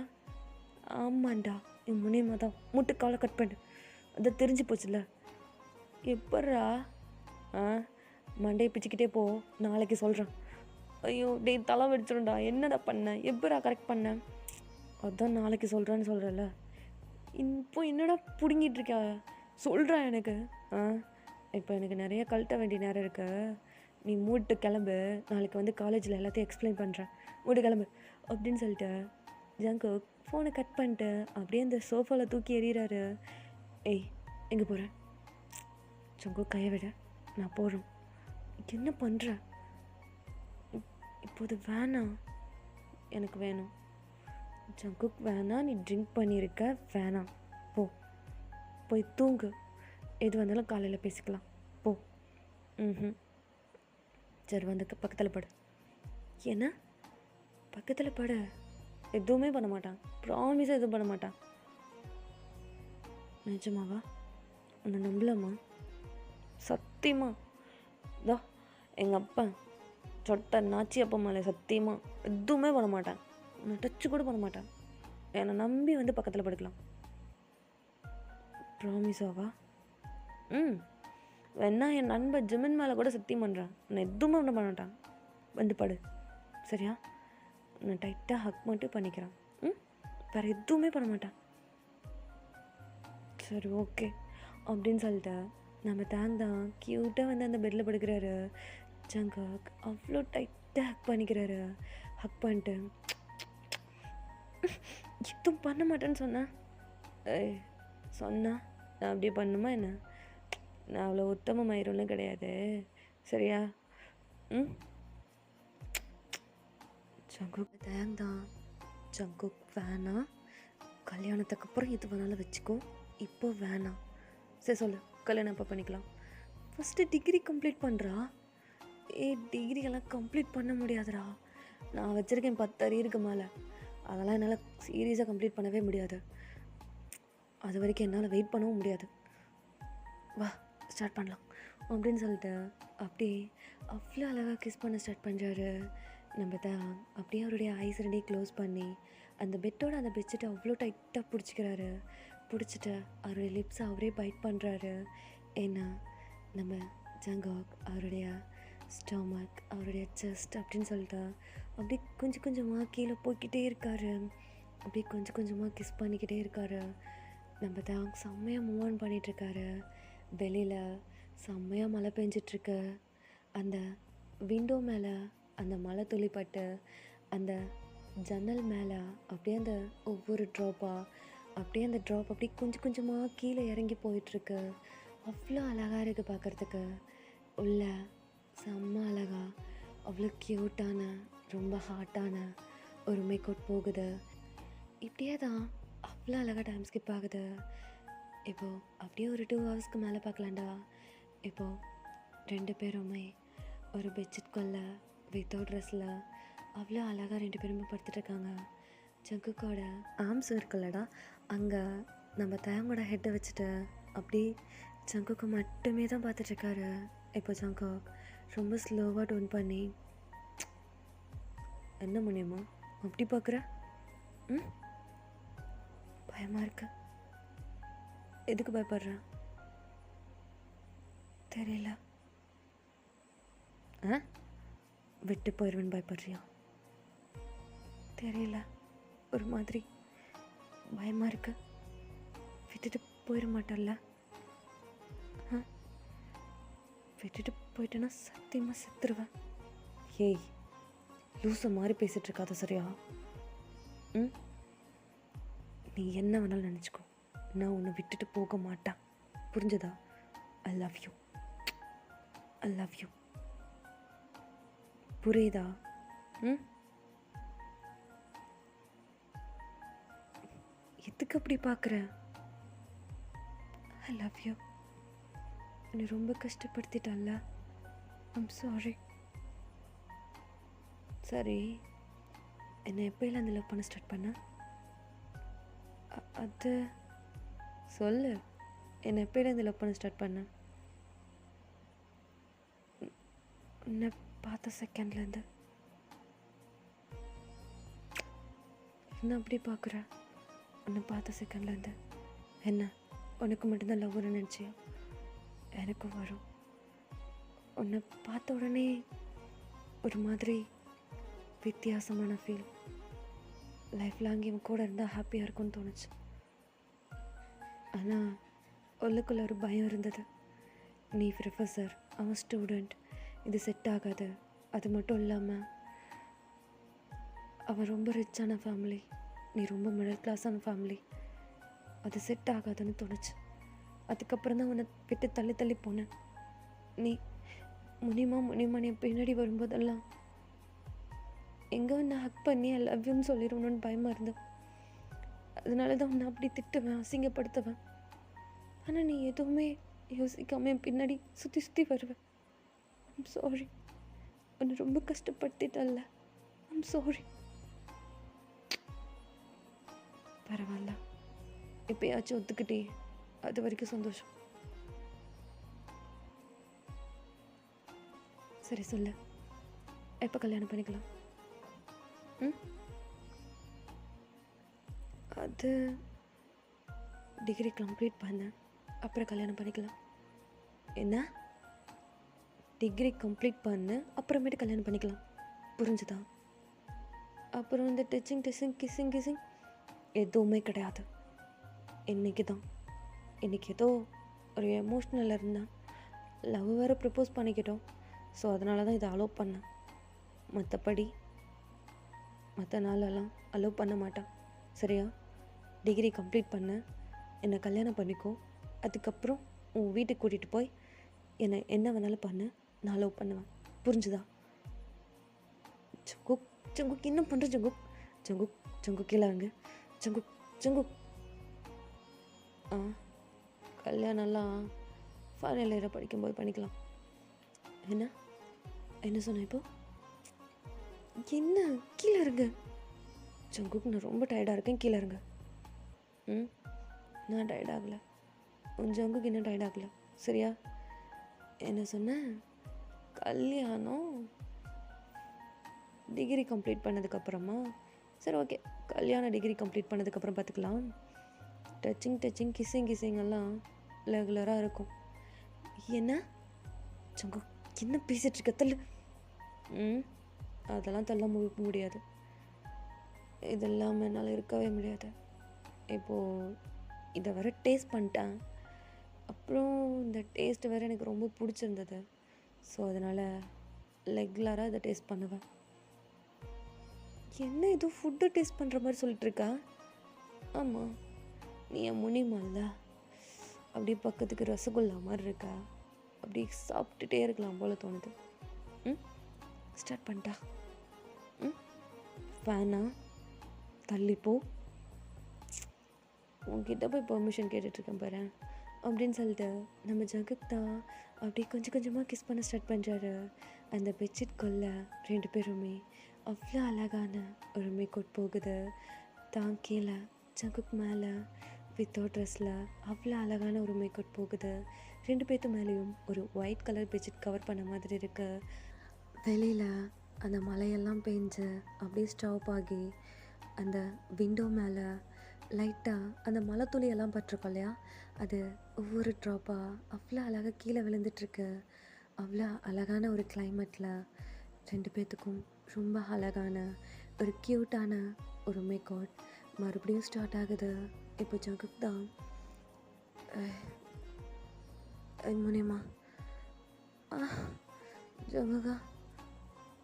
[SPEAKER 1] ஆமாண்டா, என் முனிமா தான். முட்டு காலை கட் பண்ணு, அதை தெரிஞ்சு போச்சுல்ல. எப்பட்றா? மண்டையை பிச்சுக்கிட்டே போ, நாளைக்கு சொல்கிறேன். ஐயோ டேய், தலை வெடிச்சிடும்டா. என்னடா பண்ண? எப்படா கரெக்ட் பண்ண? அதான் நாளைக்கு சொல்கிறேன்னு சொல்கிறல்ல. இப்போ என்னடா பிடுங்கிட்டு இருக்கா? சொல்கிறா எனக்கு. இப்போ எனக்கு நிறைய கழட்ட வேண்டிய நேரம் இருக்கு. நீ மூட்டு கிளம்பு, நாளைக்கு வந்து காலேஜில் எல்லாத்தையும் எக்ஸ்பிளைன் பண்ணுறேன். மூட்டு கிளம்பு அப்படின்னு சொல்லிட்டு ஜங்குக் ஃபோனை கட் பண்ணிட்டு அப்படியே அந்த சோஃபாவில் தூக்கி எறிகிறாரு. ஏய், எங்கே போகிறேன்? ஜங்குக் கையை விட. நான் போகிறோம். என்ன பண்ணுற? இப்போது வேணாம், எனக்கு வேணும். ஜங்குக் வேணாம், நீ ட்ரிங்க் பண்ணியிருக்க, வேணாம். போ, போய் தூங்கு. எது வந்தாலும் காலையில் பேசிக்கலாம். போ. சரி, வந்து பக்கத்தில் படு. என்ன பக்கத்தில் படு? எதுவுமே பண்ண மாட்டான், ப்ராமிஸாக எதுவும் பண்ண மாட்டான். நிஜமாவா? உன்னை நம்பலாமா? சத்தியமா? தோ எங்கள் அப்பா சொட்ட நாச்சி அப்பா மேலே சத்தியமா எதுவுமே பண்ண மாட்டேன். உன்னை டச்சு கூட பண்ண மாட்டேன். என்னை நம்பி வந்து பக்கத்தில் படுக்கலாம். ப்ராமிஸாவா? வேணா என் நண்பன் ஜிமின் மேலே கூட சத்தியம் பண்ணுறான். நான் எதுவுமே ஒன்றும் பண்ண மாட்டான். வந்து படு, சரியா? நான் டைட்டாக ஹக் மட்டும் பண்ணிக்கிறேன். வேறு எதுவுமே பண்ண மாட்டேன். சரி, ஓகே அப்படின்னு சொல்லிட்டு நம்ம தான் க்யூட்டாக வந்து அந்த பெட்டில் படுக்கிறாரு. ஜங்குக் அவ்வளோ டைட்டாக ஹக் பண்ணிக்கிறாரு. ஹக் பண்ணிட்டு எதுவும் பண்ண மாட்டேன்னு சொன்னேன். சொன்னா நான் அப்படியே பண்ணுமா என்ன? நான் அவ்வளோ உத்தமமாயிரும்னு கிடையாது, சரியா? ஜங்குக் தான். ஜங்குக் வேணாம், கல்யாணத்துக்கு அப்புறம் எது வேணாலும் வச்சுக்கோ, இப்போ வேணாம். சரி சொல்லு, கல்யாணம் எப்போ பண்ணிக்கலாம்? ஃபஸ்ட்டு டிகிரி கம்ப்ளீட் பண்ணுறா. டிகிரியெல்லாம் கம்ப்ளீட் பண்ண முடியாதுடா. நான் வச்சுருக்கேன் 10 அரியருக்கு மேலே. அதெல்லாம் என்னால் சீரியஸாக கம்ப்ளீட் பண்ணவே முடியாது. அது வரைக்கும் என்னால் வெயிட் பண்ணவும் முடியாது. வா ஸ்டார்ட் பண்ணலாம் அப்படின்னு சொல்லிட்டு அப்படியே அவ்வளோ அழகாக கிஸ் பண்ண ஸ்டார்ட் பண்ணுறாரு. நம்ம தான் அப்படியே அவருடைய ஐஸ் ரெண்டையும் க்ளோஸ் பண்ணி அந்த பெட்டோட அந்த பெட்ஷீட்டை அவ்வளோ டைட்டாக பிடிச்சிக்கிறாரு. பிடிச்சிட்டு அவருடைய லிப்ஸை அவரே பைட் பண்ணுறாரு. ஏன்னா நம்ம ஜங்குக் அவருடைய ஸ்டொமக், அவருடைய செஸ்ட் அப்படின்னு சொல்லிட்டு அப்படியே கொஞ்சம் கொஞ்சமாக கீழே போய்கிட்டே இருக்காரு. அப்படியே கொஞ்சம் கொஞ்சமாக கிஸ் பண்ணிக்கிட்டே இருக்காரு. நம்ம தான் செம்மையாக மூவ் ஆன் பண்ணிகிட்ருக்காரு. வெளியில் செம்மையாக மழை பெஞ்சிட்ருக்கு. அந்த விண்டோ மேலே அந்த மழை துளி பட்டு அந்த ஜன்னல் மேலே அப்படியே அந்த ஒவ்வொரு ட்ராப்பாக அப்படியே அந்த ட்ராப் அப்படியே கொஞ்சம் கொஞ்சமாக கீழே இறங்கி போயிட்டுருக்கு. அவ்வளோ அழகாக இருக்குது பார்க்குறதுக்கு. உள்ள செம்ம அழகா அவ்வளோ க்யூட்டான ரொம்ப ஹாட்டான ஒரு மேக்கவுட் போகுது. இப்படியே தான் அவ்வளோ அழகாக டைம் ஸ்கிப் ஆகுது. இப்போது அப்படியே ஒரு 2 ஹவர்ஸ்க்கு மேலே பார்க்கலாண்டா. இப்போது 2 பேருமே ஒரு பெட்ஷீட்குள்ள வித்தவுட் ட்ரெஸ்ஸில் அவ்வளோ அழகாக 2 பேருமே படுத்துட்ருக்காங்க. ஜங்குக்கோட ஆர்ம்ஸ் இருக்குல்லடா, அங்கே நம்ம தயங்கோட ஹெட்டை வச்சுட்டு அப்படி ஜங்குக்கு மட்டுமே தான் பார்த்துட்ருக்காரு. இப்போ ஜங்குக் ரொம்ப ஸ்லோவாக டோன் பண்ணி, என்ன முடியுமா அப்படி பார்க்குற? பயமாக இருக்கு. எதுக்கு பயப்படுற? தெரியல. விட்டு போயிடுவேன்னு பயப்படுறியா? தெரியல, ஒரு மாதிரி பயமாக இருக்கு. விட்டுட்டு போயிட மாட்டல்ல? விட்டுட்டு போயிட்டேன்னா சத்தியமாக செத்துருவேன். ஏய், லூச மாதிரி பேசிகிட்டு இருக்காத சரியா? நீ என்ன வேணாலும் நினச்சிக்கோ, நான் உன்னை விட்டுட்டு போக மாட்டேன். புரிஞ்சதா? I love you. I love you. புரியுதா? எதுக்கு அப்படி பார்க்குற? ஐ லவ் யூ. என்னை ரொம்ப கஷ்டப்படுத்திட்டல்ல. I'm sorry. சரி, என்னை எப்போயில அந்த லவ் பண்ண ஸ்டார்ட் பண்ண? அது சொல்லு. என்னை எப்போயில இந்த லவ் பண்ண ஸ்டார்ட் பண்ண? உன்னை பார்த்த செகண்ட்லேருந்து. என்ன அப்படி பார்க்குற? உன்னை பார்த்த செகண்ட்லேருந்து. என்ன உனக்கு மட்டும்தான் லவ் வரும்னு நினச்சியா? எனக்கும் வரும். உன்னை பார்த்த உடனே ஒரு மாதிரி வித்தியாசமான ஃபீல். லைஃப் லாங் இவன் கூட இருந்தால் ஹாப்பியாக இருக்கும்னு தோணுச்சு. ஆனால் உள்ளுக்குள்ள ஒரு பயம் இருந்தது. நீ ப்ரொஃபஸர், அவன் ஸ்டூடெண்ட், இது செட் ஆகாது. அது மட்டும் இல்லாமல் அவன் ரொம்ப ரிச்சான ஃபேமிலி, நீ ரொம்ப மிடில் கிளாஸான ஃபேமிலி, அது செட் ஆகாதுன்னு தோணுச்சு. அதுக்கப்புறம் தான் உன்னை விட்டு தள்ளி தள்ளி போனேன். நீ முனிமா நீ பின்னாடி வரும்போதெல்லாம் எங்கே உன்னை ஹக் பண்ணி ஐ லவ் யூன்னு சொல்லிடணும்னு பயமாக இருந்தேன். அதனால தான் உன்னை அப்படி திட்டுவேன், அசிங்கப்படுத்துவேன். ஆனால் நீ எதுவுமே யோசிக்காமல் என் பின்னாடி சுற்றி சுற்றி வருவேன். I'm sorry. உன்னை ரொம்ப கஷ்டப்படுத்திட்டல்ல. I'm sorry. பரவாயில்ல, எப்பயாச்சும் ஒத்துக்கிட்டே, அது வரைக்கும் சந்தோஷம். சரி சொல்லு, எப்போ கல்யாணம் பண்ணிக்கலாம்? அது டிகிரி கம்ப்ளீட் பண்ண அப்புறம் கல்யாணம் பண்ணிக்கலாம். என்ன? டிகிரி கம்ப்ளீட் பண்ண அப்புறமேட்டு கல்யாணம் பண்ணிக்கலாம். புரிஞ்சுதா? அப்புறம் இந்த டச்சிங் கிஸ்ஸிங் எதுவுமே கிடையாது. இன்னைக்கு ஏதோ ஒரு எமோஷ்னல் இருந்தேன். லவ் வேறு ப்ரப்போஸ் பண்ணிக்கிட்டோம். ஸோ அதனால தான் இதை அலோவ் பண்ணேன். மற்றபடி மற்ற நாளெல்லாம் அலோவ் பண்ண மாட்டான். சரியா? டிகிரி கம்ப்ளீட் பண்ண, என்னை கல்யாணம் பண்ணிக்கோ. அதுக்கப்புறம் உன் வீட்டுக்கு கூட்டிகிட்டு போய் என்னை என்ன வேணாலும் பண்ணு, நான் அலோவ் பண்ணுவேன். புரிஞ்சுதா? ஜங்குக் என்ன பண்ணுற? ஜங்குக் கீழே வாங்க. ஜங்குக் கல்யாணம்லாம் ஃபைனல் இயரை படிக்கும்போது பண்ணிக்கலாம். என்ன சொன்ன இப்போ? என்ன? கீழே இருங்க ஜங்குக், நான் ரொம்ப டயர்டாக இருக்கேன், கீழே இருங்க. நான் டயர்ட் ஆகலை. உன் ஜங்குக்கு இன்னும் டயர்ட் ஆகலை. சரியா? என்ன சொன்ன? கல்யாணம் டிகிரி கம்ப்ளீட் பண்ணதுக்கப்புறமா? சரி, ஓகே, கல்யாணம் டிகிரி கம்ப்ளீட் பண்ணதுக்கப்புறம் பார்த்துக்கலாம். டச்சிங் கிஸ்ஸிங் எல்லாம் ரெகுலராக இருக்கும். என்ன ஜங்குக், என்ன பேசிகிட்டு இருக்க? தள்ளு. அதெல்லாம் தள்ள முடியாது. இதெல்லாம் என்னால் இருக்கவே முடியாது. இப்போது இதை வேறு டேஸ்ட் பண்ணிட்டேன். அப்புறம் இந்த டேஸ்ட் வேறு எனக்கு ரொம்ப பிடிச்சிருந்தது. ஸோ அதனால் ரெகுலராக இதை டேஸ்ட் பண்ணுவேன். என்ன ஏதோ ஃபுட்டு டேஸ்ட் பண்ணுற மாதிரி சொல்லிட்டுருக்கா? ஆமாம், நீ என் முனிமால்ல, அப்படியே பக்கத்துக்கு ரசகுல்லா மாதிரி இருக்கா, அப்படி சாப்பிட்டுட்டே இருக்கலாம் போல் தோணுது. ஸ்டார்ட் பண்ணிட்டா? வேணா, தள்ளிப்போ, உன்கிட்ட போய் பெர்மிஷன் கேட்டுட்ருக்கேன் பாரு அப்படின்னு சொல்லிட்டு நம்ம ஜகுக் தான் அப்படியே கொஞ்சம் கொஞ்சமாக கிஸ் பண்ண ஸ்டார்ட் பண்ணுறாரு. அந்த பெட்ஷீட் கொள்ள 2 பேருமே அவ்வளோ அழகான ஒரு மேக்கவுட் போகுது. தான் கீழே ஜகுக் மேலே வித்தவுட் ட்ரெஸ்ஸில் அவ்வளோ அழகான ஒரு மேக்கவுட் போகுது. 2 பேர்த்து மேலேயும் ஒரு ஒயிட் கலர் பெட்ஷீட் கவர் பண்ண மாதிரி இருக்குது. வெளியில் அந்த மலையெல்லாம் பெஞ்சு அப்படியே ஸ்டாப் ஆகி அந்த விண்டோ மேலே லைட்டாக அந்த மலை துளியெல்லாம் பட்டிருக்கோம் இல்லையா, அது ஒவ்வொரு ட்ராப்பாக அவ்வளோ அழகாக கீழே விழுந்துட்டுருக்கு. அவ்வளோ அழகான ஒரு கிளைமேட்டில் 2 பேர்த்துக்கும் ரொம்ப அழகான ஒரு க்யூட்டான ஒரு மேக்கவுட் மறுபடியும் ஸ்டார்ட் ஆகுது. இப்போ ஜகுக் தான் Muniyamma, ஜகுகா,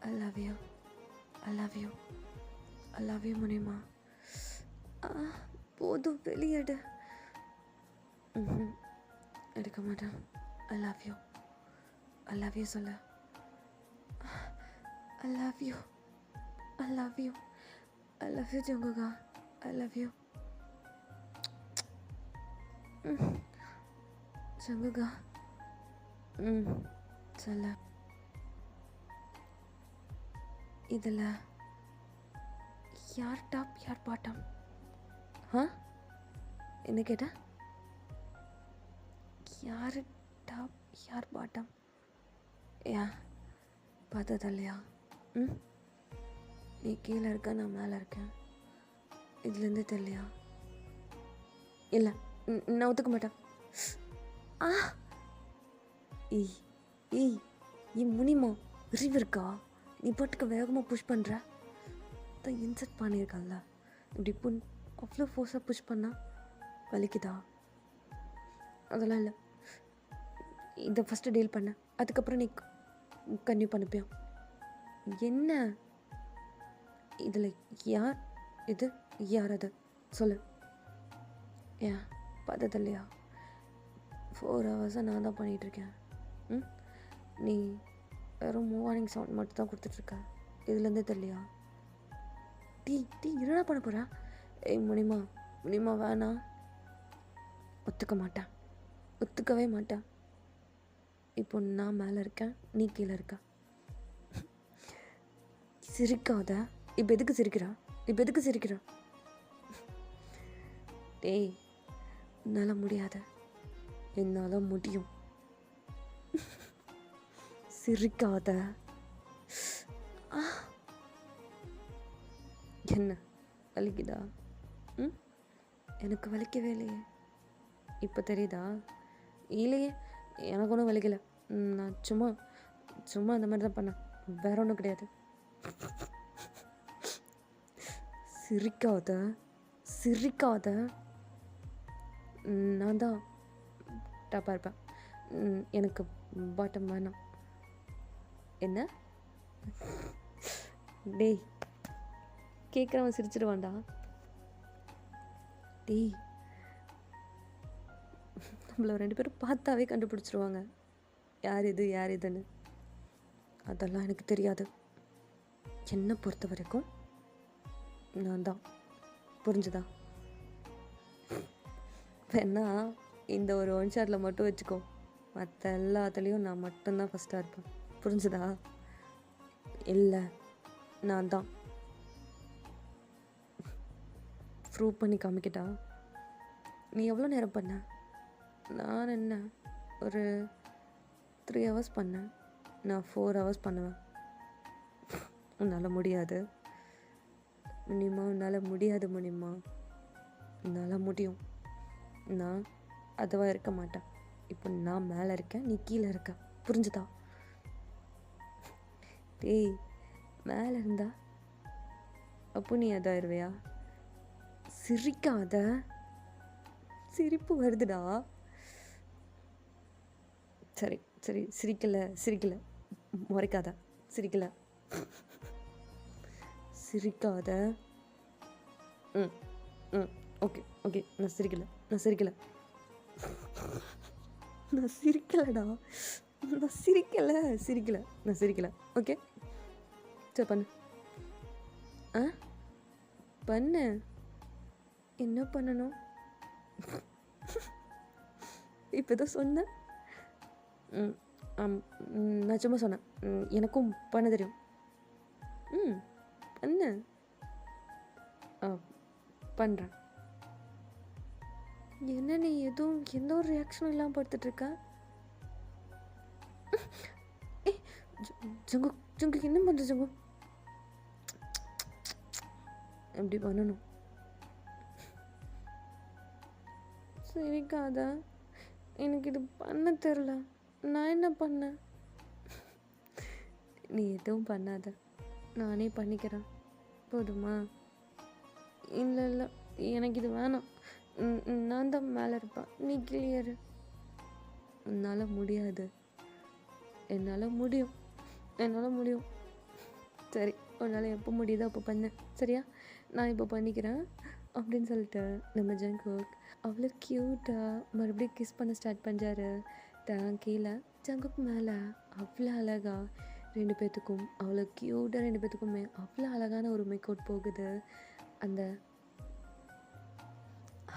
[SPEAKER 1] I love you, I love you, I love you Muniyamma. போதும் வெளியேடு. எடுக்க மாட்டேன். I love you, I love you சொல்ல. I love you, I love you, I love you ஜங்குகா, ஐ லவ் யூ. ஜங்குகா சொல்ல. இதில் யார் டாப் யார் பாட்டம்? என்ன கேட்ட? யார் டாப் யார் பாட்டம்? ஏன் பார்த்தது இல்லையா? நீ கீழே இருக்க, நான் மேலே இருக்கேன், இதுலேருந்து தெரியலையா? இல்லை, நான் ஒத்துக்க மாட்டேன். ஏய் ஏய் ஏய் முனிமா, அறிவு இருக்கா? நீ பாட்டுக்கு வேகமாக புஷ் பண்ணுற. தான் இன்செர்ட் பண்ணியிருக்கல்ல, இப்படி அவ்வளோ ஃபோர்ஸாக புஷ் பண்ணால் வலிக்குதா? அதெல்லாம் இல்லை. இதை ஃபஸ்ட்டு டீல் பண்ண, அதுக்கப்புறம் நீ கன்டினியூ பண்ணிப்பியா? என்ன இதில் யார் இது யார் அது சொல்லு. ஏன் பார்த்தது இல்லையா? 4 ஹவர்ஸாக நான் தான் பண்ணிகிட்ருக்கேன். நீ வெறும் மூவானிங் சவுண்ட் மட்டும் தான் கொடுத்துட்ருக்க, இதுலேருந்தே தெரியலையா? டீ என்னடா பண்ண போகிறா? ஏய் முனிமா வேணாம், ஒத்துக்க மாட்டேன், ஒத்துக்கவே மாட்டேன். இப்போ நான் மேலே இருக்கேன், நீ கீழே இருக்க. சிரிக்காத. இப்போ எதுக்கு சிரிக்கிறா? டேய், என்னால் முடியாது, என்னால் முடியும். சிரிக்காத. என்ன வலிக்குதா? எனக்கு வலிக்கவே இல்லையே. இப்போ தெரியுதா? இல்லையே, எனக்கு ஒன்றும் வலிக்கலை. நான் சும்மா அந்த மாதிரி தான் பண்ணேன், வேற ஒன்றும் கிடையாது. சிரிக்காத. நான் தான் டாப்பாக இருப்பேன், எனக்கு பாட்டம் வேணாம். என்ன? டேய், கேட்குறவன் சிரிச்சிடுவான்டா. டேய், நம்மள 2 பேரும் பார்த்தாவே கண்டுபிடிச்சிருவாங்க யார் இதுன்னு. அதெல்லாம் எனக்கு தெரியாது. என்னை பொறுத்த வரைக்கும் நான் தான். புரிஞ்சுதா? வேணா இந்த ஒரு 1 ஷாட்டில் மட்டும் வச்சுக்கோ, மற்ற எல்லாத்துலேயும் நான் மட்டும்தான் ஃபஸ்ட்டாக இருப்பேன். புரிஞ்சுதா? இல்லை, நான் தான். ப்ரூவ் பண்ணி காமிக்கிட்டா? நீ எவ்வளோ நேரம் பண்ண? நான் என்ன ஒரு 3 ஹவர்ஸ் பண்ணேன். நான் 4 ஹவர்ஸ் பண்ணுவேன். உன்னால் முடியாது முனிமா, உன்னால் முடியாது முனிமா. என்னால் முடியும். நான் அதுவாக இருக்க மாட்டேன். இப்போ நான் மேலே இருக்கேன், நீ கீழே இருக்க. புரிஞ்சுதா? டேய், மேலே இருந்தா அப்போ நீ அதாயிருவையா? சிரிக்காத. சிரிப்பு வருதுடா. சரி சிரிக்கலை. முறைக்காத, சிரிக்கல, சிரிக்காத. ம் ம் ஓகே ஓகே, நான் சிரிக்கல, நான் சிரிக்கல, நான் சிரிக்கலடா, நான் சிரிக்கல, சிரிக்கல, நான் சிரிக்கல. ஓகே சரி பண்ணு. ஆ பண்ணு. என்ன பண்ணணும்? இப்போ தான் சொன்னேன். ம் நான் சும்மா சொன்னேன். எனக்கும் பண்ண தெரியும். ம் பண்ணு. ஆ பண்ணுறேன். என்ன நீ எதுவும் எந்த ஒரு ரியாக்ஷனும் இல்லாமல் படுத்துட்ருக்க? ஏ ஜங்கு, ஜங்கு என்ன பண்ணுற ஜங்கு? எப்படி பண்ணணும்? சிரிக்காத, எனக்கு இது பண்ண தெரில. நான் என்ன பண்ணேன்? நீ எதுவும் பண்ணாத, நானே பண்ணிக்கிறேன், போதுமா? இல்லை இல்லை, எனக்கு இது வேணாம். நான் தான் மேலே இருப்பேன், நீ கிளியரு. உன்னால் முடியாது. என்னால் முடியும், என்னால் முடியும். சரி, உன்னால் எப்போ முடியுதோ அப்போ பண்ணு, சரியா? நான் இப்போ பண்ணிக்கிறேன் அப்படின்னு சொல்லிட்டு நம்ம ஜங்குக் அவ்வளோ க்யூட்டாக மறுபடியும் கிஸ் பண்ண ஸ்டார்ட் பண்ணுறாரு. கீழே ஜங்குக் மேலே அவ்வளோ அழகாக ரெண்டு பேர்த்துக்கும் அவ்வளோ க்யூட்டாக, ரெண்டு பேர்த்துக்குமே அவ்வளோ அழகான ஒரு மேக் அவுட் போகுது. அந்த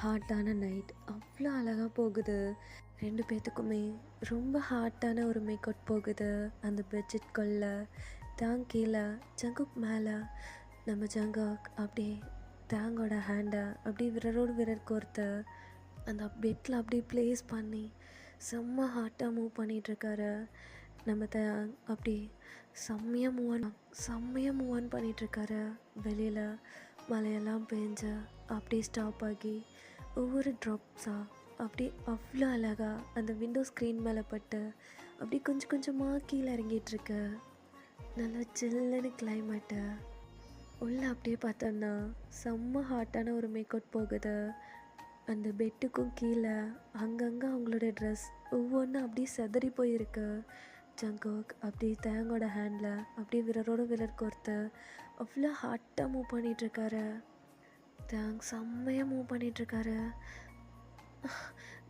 [SPEAKER 1] ஹார்ட்டான நைட் அவ்வளோ அழகாக போகுது. ரெண்டு பேர்த்துக்குமே ரொம்ப ஹார்ட்டான ஒரு மேக் அவுட் போகுது. அந்த பெட்ஷீட் கொள்ள கீழே ஜங்குக் மேலே நம்ம ஜங்குக் அப்படியே தேங்கோட ஹேண்டை அப்படியே விரலோடு விரல் கோர்த்து அந்த பெட்டில் அப்படியே ப்ளேஸ் பண்ணி செம்ம ஹார்ட்டாக மூவ் பண்ணிகிட்ருக்காரு. நம்ம அப்படி செம்மையாக மூவ் ஆன் பண்ணிகிட்ருக்காரு. வெளியில் மழையெல்லாம் பெஞ்சு அப்படியே ஸ்டாப் ஆகி ஒவ்வொரு ட்ராப்ஸாக அப்படியே அவ்வளோ அழகாக அந்த விண்டோ ஸ்க்ரீன் மேலே பட்டு அப்படியே கொஞ்சம் கொஞ்சமாக கீழே இறங்கிட்டுருக்கு. நல்லா சில்லுன்னு கிளைமேட்டு. உள்ளே அப்படியே பார்த்தோன்னா செம்ம ஹார்ட்டான ஒரு மேக் அவுட் போகுது. அந்த பெட்டுக்கும் கீழே அங்கங்கே அவங்களோட ட்ரெஸ் ஒவ்வொன்றும் அப்படியே செதறி போயிருக்கு. ஜங்குக் அப்படியே தேங்கோட ஹேண்டில் அப்படியே விரலோட விரல் கோர்த்து அவ்வளோ ஹார்ட்டாக மூவ் பண்ணிகிட்ருக்காரு. தேங்க் செம்மையாக மூவ் பண்ணிகிட்ருக்காரு.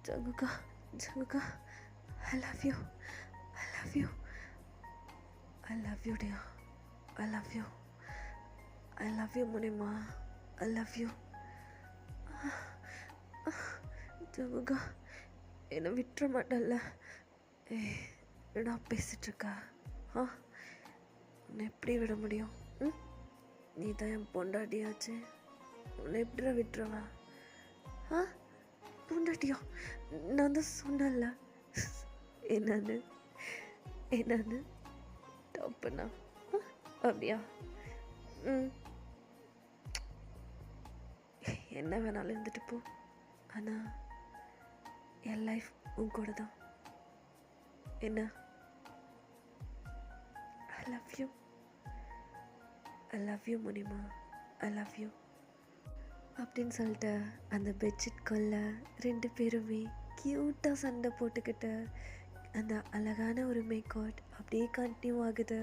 [SPEAKER 1] ஜங்குக்கா, ஜங்குக்கா, I love you, I love you, I love you டியா, I love you, I love you Munima, I love you. ஜங்குக்கா, என்னை விட்டுற மாட்டல்ல? என்னடா பேசிகிட்ருக்கா? உன்னை எப்படி விட முடியும்? நீ தான் என் பொண்டாட்டியாச்சு, உன்னை எப்படிடா விட்டுருவா? பொண்டாட்டியா? நான் தான் சொன்னல. என்னன்னு தப்புண்ணா? அப்படியா? என்ன வேணாலும் இருந்துட்டு போ, ஆனால் என் லைஃப் உன் கூட தான். என்ன? I love you, I love you Munima, I love you அப்படின்னு சொல்லிட்டு அந்த பெட்ஷீட் கொள்ள ரெண்டு பேருமே க்யூட்டாக சண்டை போட்டுக்கிட்டு அந்த அழகான ஒரு மேக் அவுட் அப்படியே கண்டினியூ ஆகுது.